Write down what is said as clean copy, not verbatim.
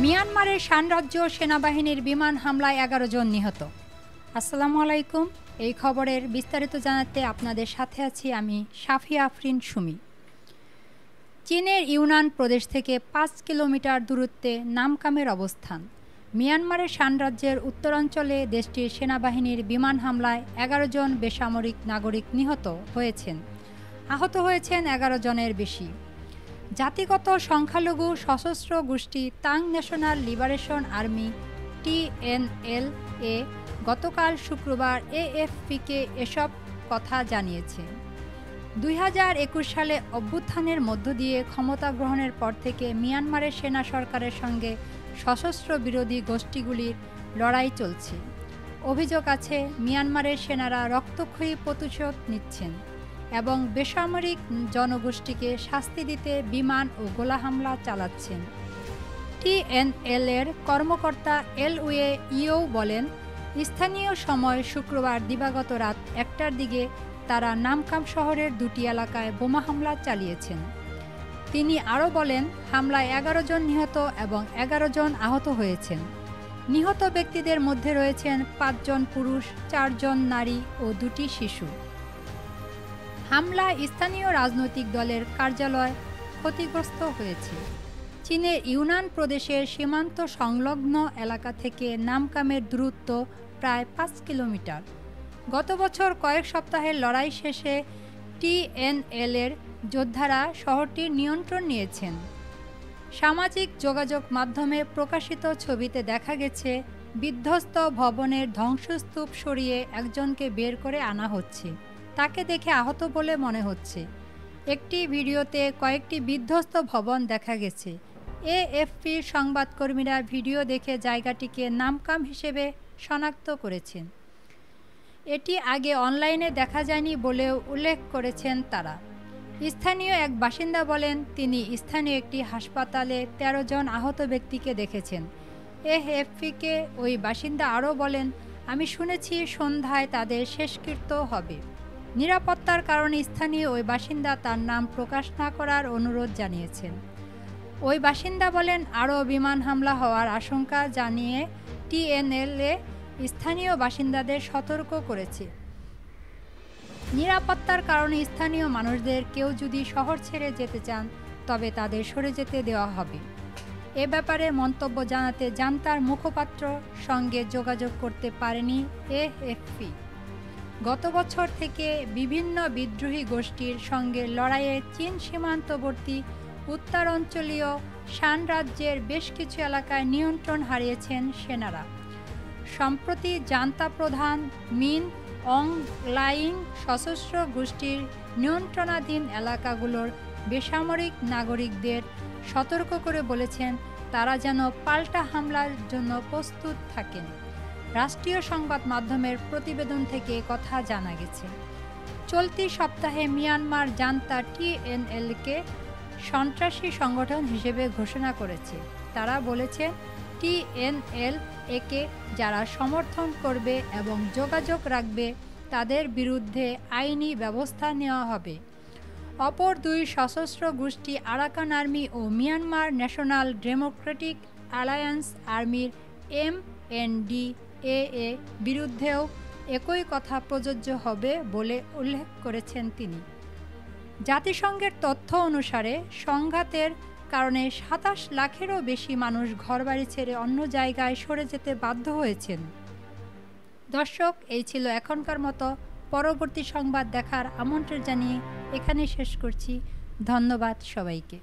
মিয়ানমারের শান রাজ্য সেনাবাহিনীর বিমান হামলায় ১১ জন নিহত। আসসালামু আলাইকুম। এই খবরের বিস্তারিত জানাতে আপনাদের সাথে আছি আমি সাফিয়া আফরিন সুমি। চীনের ইউনান প্রদেশ থেকে ৫ কিলোমিটার দূরত্বে নামকামের অবস্থান। মিয়ানমারের শান রাজ্যের উত্তরাঞ্চলে দেশটির সেনাবাহিনীর বিমান হামলায় ১১ জন বেসামরিক নাগরিক নিহত হয়েছেন। আহত হয়েছেন ১১ জনের বেশি। জাতিগত সংখ্যালঘু সশস্ত্র গোষ্ঠী তাং ন্যাশনাল লিবারেশন আর্মি TNLA গতকাল শুক্রবার AFPকে এসব কথা জানিয়েছে। ২০২১ সালে অভ্যুত্থানের মধ্য দিয়ে ক্ষমতা গ্রহণের পর থেকে মিয়ানমারের সেনা সরকারের সঙ্গে সশস্ত্র বিরোধী গোষ্ঠীগুলির লড়াই চলছে। অভিযোগ আছে মিয়ানমারের সেনারা রক্তক্ষয়ী প্রতিশোধ নিচ্ছেন এবং বেসামরিক জনগোষ্ঠীকে শাস্তি দিতে বিমান ও গোলা হামলা চালাচ্ছেন। TNL-এর কর্মকর্তা এলওয়ে ইও বলেন, স্থানীয় সময় শুক্রবার দিবাগত রাত ১টার দিকে তারা নামকাম শহরের ২টি এলাকায় বোমা হামলা চালিয়েছেন। তিনি আরও বলেন, হামলায় ১১ জন নিহত এবং ১১ জন আহত হয়েছেন। নিহত ব্যক্তিদের মধ্যে রয়েছেন ৫ জন পুরুষ, ৪ জন নারী ও ২টি শিশু। হামলায় স্থানীয় রাজনৈতিক দলের কার্যালয় ক্ষতিগ্রস্ত হয়েছে। চীনের ইউনান প্রদেশের সীমান্ত সংলগ্ন এলাকা থেকে নামকামের দূরত্ব প্রায় ৫ কিলোমিটার। গত বছর কয়েক সপ্তাহের লড়াই শেষে TNL-এর যোদ্ধারা শহরটির নিয়ন্ত্রণ নিয়েছেন। সামাজিক যোগাযোগ মাধ্যমে প্রকাশিত ছবিতে দেখা গেছে বিধ্বস্ত ভবনের ধ্বংসস্তূপ সরিয়ে একজনকে বের করে আনা হচ্ছে। তাকে দেখে আহত বলে মনে হচ্ছে। একটি ভিডিওতে কয়েকটি বিধ্বস্ত ভবন দেখা গেছে। AFPর সংবাদকর্মীরা ভিডিও দেখে জায়গাটিকে নামকাম হিসেবে শনাক্ত করেছেন। এটি আগে অনলাইনে দেখা যায়নি বলেও উল্লেখ করেছেন তারা। স্থানীয় এক বাসিন্দা বলেন, তিনি স্থানীয় একটি হাসপাতালে ১৩ জন আহত ব্যক্তিকে দেখেছেন। AFPকে ওই বাসিন্দা আরও বলেন, আমি শুনেছি সন্ধ্যায় তাদের শেষকৃত্য হবে। নিরাপত্তার কারণে স্থানীয় ওই বাসিন্দা তার নাম প্রকাশ না করার অনুরোধ জানিয়েছেন। ওই বাসিন্দা বলেন, আরও বিমান হামলা হওয়ার আশঙ্কা জানিয়ে TNL-এ স্থানীয় বাসিন্দাদের সতর্ক করেছে। নিরাপত্তার কারণে স্থানীয় মানুষদের কেউ যদি শহর ছেড়ে যেতে চান তবে তাদের সরে যেতে দেওয়া হবে। এ ব্যাপারে মন্তব্য জানাতে জান্তার মুখপাত্র সঙ্গে যোগাযোগ করতে পারেনি AFP। গত বছর থেকে বিভিন্ন বিদ্রোহী গোষ্ঠীর সঙ্গে লড়াইয়ে চীন সীমান্তবর্তী উত্তরাঞ্চলীয় শান রাজ্যের বেশ কিছু এলাকায় নিয়ন্ত্রণ হারিয়েছেন সেনারা। সম্প্রতি জান্তা প্রধান মিন অং লাইং সশস্ত্র গোষ্ঠীর নিয়ন্ত্রণাধীন এলাকাগুলোর বেসামরিক নাগরিকদের সতর্ক করে বলেছেন তারা যেন পাল্টা হামলার জন্য প্রস্তুত থাকেন। রাষ্ট্রীয় সংবাদ মাধ্যমের প্রতিবেদন থেকে কথা জানা গেছে। চলতি সপ্তাহে মিয়ানমার জান্তা TNL-কে সন্ত্রাসী সংগঠন হিসেবে ঘোষণা করেছে। তারা বলেছে TNL-কে যারা সমর্থন করবে এবং যোগাযোগ রাখবে তাদের বিরুদ্ধে আইনি ব্যবস্থা নেওয়া হবে। অপর দুই সশস্ত্র গোষ্ঠী আরাকান আর্মি ও মিয়ানমার ন্যাশনাল ডেমোক্রেটিক অ্যালায়েন্স আর্মির MNDAA বিরুদ্ধেও একই কথা প্রযোজ্য হবে বলে উল্লেখ করেছেন তিনি। জাতিসংঘের তথ্য অনুসারে সংঘাতের কারণে ২৭ লাখেরও বেশি মানুষ ঘরবাড়ি ছেড়ে অন্য জায়গায় সরে যেতে বাধ্য হয়েছেন। দর্শক, এই ছিল এখনকার মতো। পরবর্তী সংবাদ দেখার আমন্ত্রণ জানিয়ে এখানে শেষ করছি। ধন্যবাদ সবাইকে।